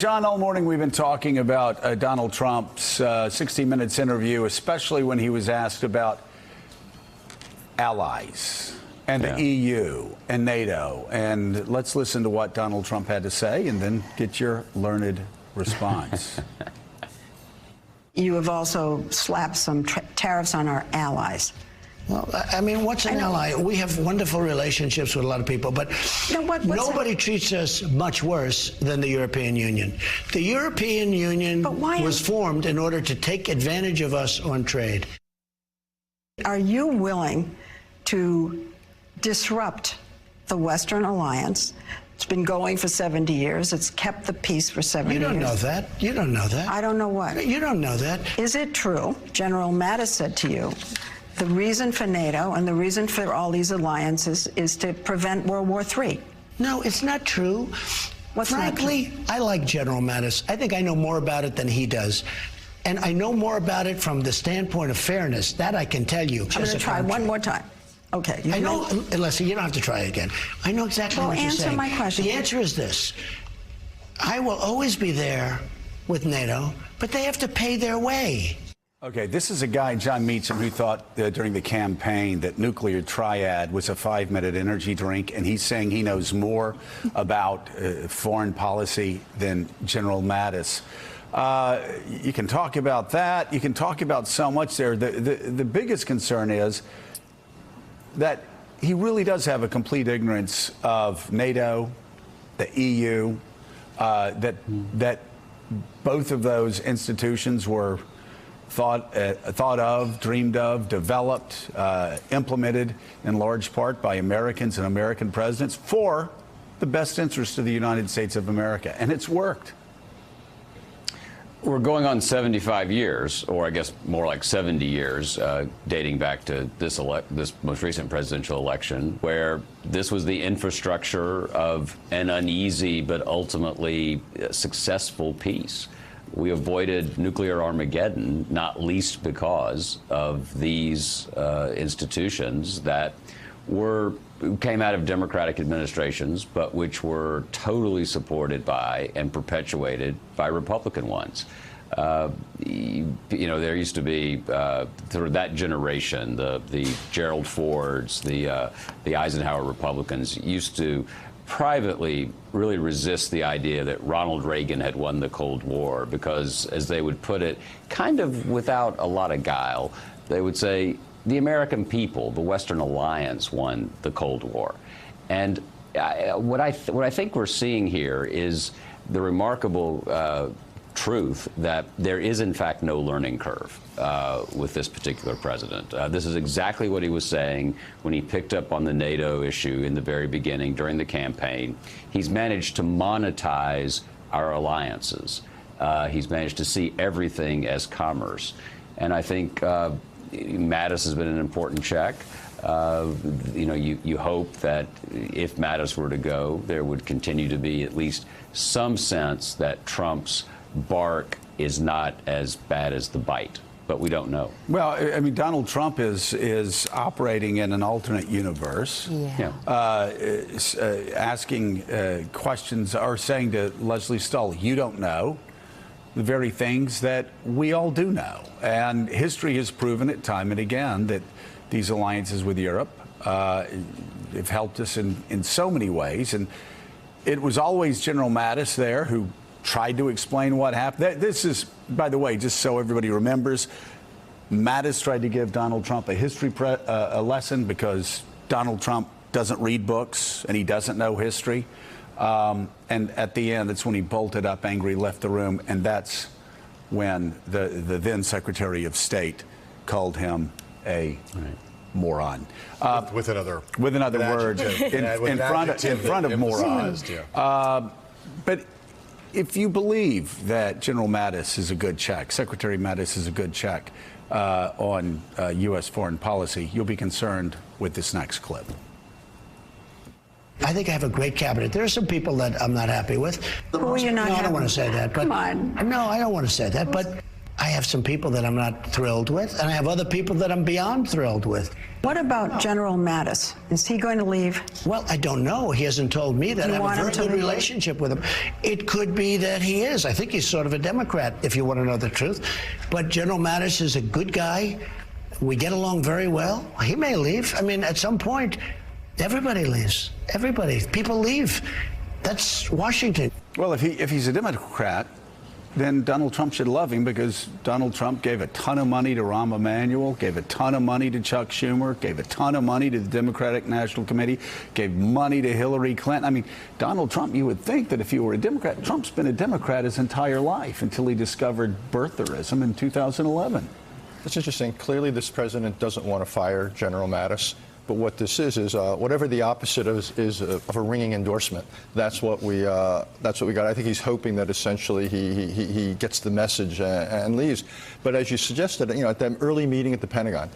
John, all morning we've been talking about Donald Trump's 60 Minutes interview, especially when he was asked about allies and the EU and NATO. And let's listen to what Donald Trump had to say and then get your learned response. You have also slapped some tariffs on our allies. Well, I mean, what's an ally? We have wonderful relationships with a lot of people, but nobody treats us much worse than the European Union. The European Union was formed in order to take advantage of us on trade. Are you willing to disrupt the Western alliance? It's been going for 70 years. It's kept the peace for 70 years. You don't know that. You don't know that. I don't know what. You don't know that. Is it true, General Mattis said to you, the reason for NATO and the reason for all these alliances is to prevent World War III? No, it's not true. Frankly, I like General Mattis. I think I know more about it than he does. And I know more about it from the standpoint of fairness. That I can tell you. I'm going to try one more time. Okay. I know, Leslie, you don't have to try again. I know exactly what you're saying. Answer my question. The answer is this. I will always be there with NATO, but they have to pay their way. Okay, this is a guy, John Meacham, who thought during the campaign that nuclear triad was a 5-minute energy drink, and he's saying he knows more about foreign policy than General Mattis. You can talk about that. You can talk about so much there. The biggest concern is that he really does have a complete ignorance of NATO, the EU, that both of those institutions were thought of, dreamed of, developed, implemented in large part by Americans and American presidents for the best interest of the United States of America. And it's worked. We're going on 75 years, or I guess more like 70 years, dating back to this most recent presidential election, where this was the infrastructure of an uneasy but ultimately successful peace. We avoided nuclear Armageddon, not least because of these institutions that came out of Democratic administrations, but which were totally supported by and perpetuated by Republican ones. You know, there used to be through that generation, the Gerald Fords, the Eisenhower Republicans used to privately really resist the idea that Ronald Reagan had won the Cold War because, as they would put it, kind of without a lot of guile, they would say, the American people, the Western alliance, won the Cold War. And what I think we're seeing here is the remarkable truth that there is, in fact, no learning curve with this particular president. This is exactly what he was saying when he picked up on the NATO issue in the very beginning during the campaign. He's managed to monetize our alliances. He's managed to see everything as commerce. And I think Mattis has been an important check. You know, you hope that if Mattis were to go, there would continue to be at least some sense that Trump's bark is not as bad as the bite, but we don't know. Well, I mean, Donald Trump is operating in an alternate universe, asking questions or saying to Leslie Stahl, you don't know the very things that we all do know. And history has proven it time and again that these alliances with Europe have helped us in so many ways. And it was always General Mattis there who tried to explain what happened. This is, by the way, just so everybody remembers, Mattis tried to give Donald Trump a history lesson because Donald Trump doesn't read books and he doesn't know history. And at the end, that's when he bolted up angry, left the room, and that's when the then Secretary of State called him a moron. With another word in front of moron. But if you believe that General Mattis is a good check, Secretary Mattis is a good check on U.S. foreign policy, you'll be concerned with this next clip. I think I have a great cabinet. There are some people that I'm not happy with. Who are you not happy with? I don't want to say that. But come on. No, I don't want to say that. But I have some people that I'm not thrilled with, and I have other people that I'm beyond thrilled with. What about General Mattis? Is he going to leave? Well, I don't know. He hasn't told me that. I have a very good relationship with him. It could be that he is. I think he's sort of a Democrat, if you want to know the truth. But General Mattis is a good guy. We get along very well. He may leave. I mean, at some point, everybody leaves. Everybody. People leave. That's Washington. Well, if he's a Democrat, then Donald Trump should love him, because Donald Trump gave a ton of money to Rahm Emanuel, gave a ton of money to Chuck Schumer, gave a ton of money to the Democratic National Committee, gave money to Hillary Clinton. I mean, Donald Trump, you would think that if you were a Democrat, Trump's been a Democrat his entire life until he discovered birtherism in 2011. That's interesting. Clearly, this president doesn't want to fire General Mattis. But what this is whatever the opposite is of a ringing endorsement. That's what we got. I think he's hoping that essentially he gets the message and leaves. But as you suggested, at that early meeting at the Pentagon,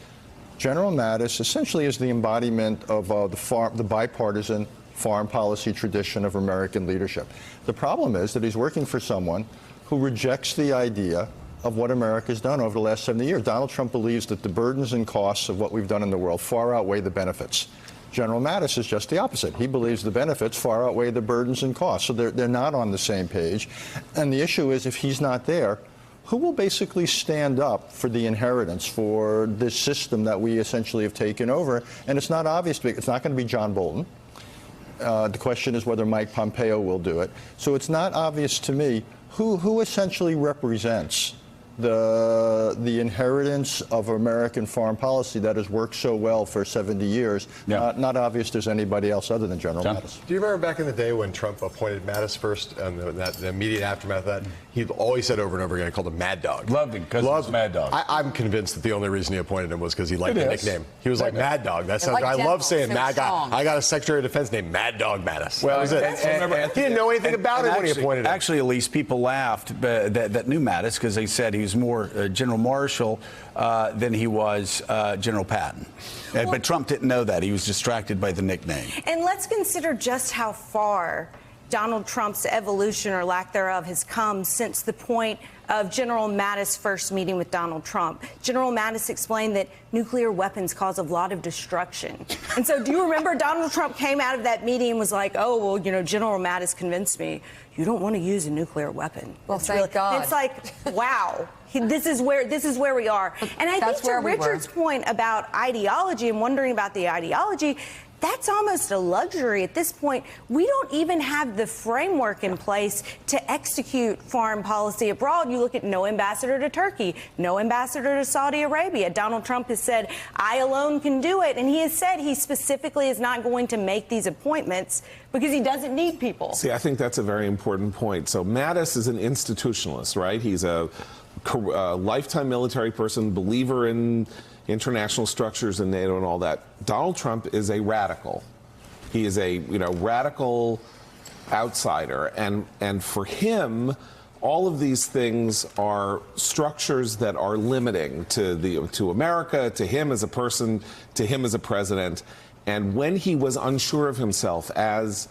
General Mattis essentially is the embodiment of the bipartisan foreign policy tradition of American leadership. The problem is that he's working for someone who rejects the idea of what America's done over the last 70 years. Donald Trump believes that the burdens and costs of what we've done in the world far outweigh the benefits. General Mattis is just the opposite. He believes the benefits far outweigh the burdens and costs. So they're not on the same page. And the issue is, if he's not there, who will basically stand up for the inheritance for this system that we essentially have taken over? And it's not obvious to me. It's not going to be John Bolton. The question is whether Mike Pompeo will do it. So it's not obvious to me who essentially represents the inheritance of American foreign policy that has worked so well for 70 years. Yeah. Not obvious there's anybody else other than General Mattis. Do you remember back in the day when Trump appointed Mattis first, and the immediate aftermath of that, he always said over and over again, he called him Mad Dog. Loved him because he was Mad Dog. I'm convinced that the only reason he appointed him was because he liked the nickname. He was like Mad Dog. That sounds. I love saying Mad Guy. I got a Secretary of Defense named Mad Dog Mattis. Well, that was it. He didn't know anything about it when he appointed him. Actually, Elise, people laughed that knew Mattis, because they said he was more General Marshall than he was General Patton. But Trump didn't know that. He was distracted by the nickname. And let's consider just how far Donald Trump's evolution, or lack thereof, has come since the point of General Mattis' first meeting with Donald Trump. General Mattis explained that nuclear weapons cause a lot of destruction. And so do you remember Donald Trump came out of that meeting and was like, oh, well, General Mattis convinced me you don't want to use a nuclear weapon. Well, thank God. It's like, wow. This is where we are. And I think to Richard's point about ideology and wondering about the ideology, that's almost a luxury at this point. We don't even have the framework in place to execute foreign policy abroad. You look at no ambassador to Turkey, no ambassador to Saudi Arabia. Donald Trump has said, I alone can do it. And he has said he specifically is not going to make these appointments because he doesn't need people. See, I think that's a very important point. So Mattis is an institutionalist, right? He's a lifetime military person, believer in international structures and NATO and all that. Donald Trump is a radical. He is a radical outsider, and for him, all of these things are structures that are limiting to America, to him as a person, to him as a president. And when he was unsure of himself as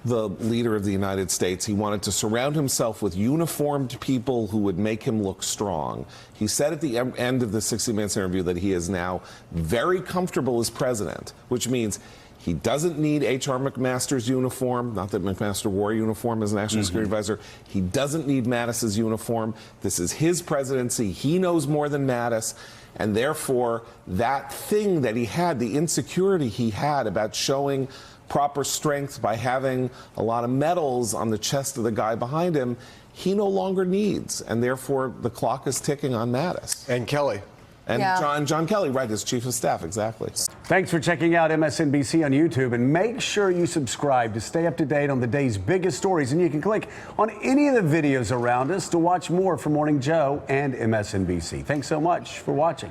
the leader of the United States, he wanted to surround himself with uniformed people who would make him look strong. He said at the end of the 60 Minutes interview that he is now very comfortable as president, which means he doesn't need H.R. McMaster's uniform, not that McMaster wore a uniform as National Security Advisor. He doesn't need Mattis's uniform. This is his presidency. He knows more than Mattis. And therefore, that thing that he had, the insecurity he had about showing proper strength by having a lot of medals on the chest of the guy behind him, he no longer needs. And therefore, the clock is ticking on Mattis. And Kelly. And John Kelly, right, as chief of staff, exactly. Thanks for checking out MSNBC on YouTube, and make sure you subscribe to stay up to date on the day's biggest stories. And you can click on any of the videos around us to watch more from Morning Joe and MSNBC. Thanks so much for watching.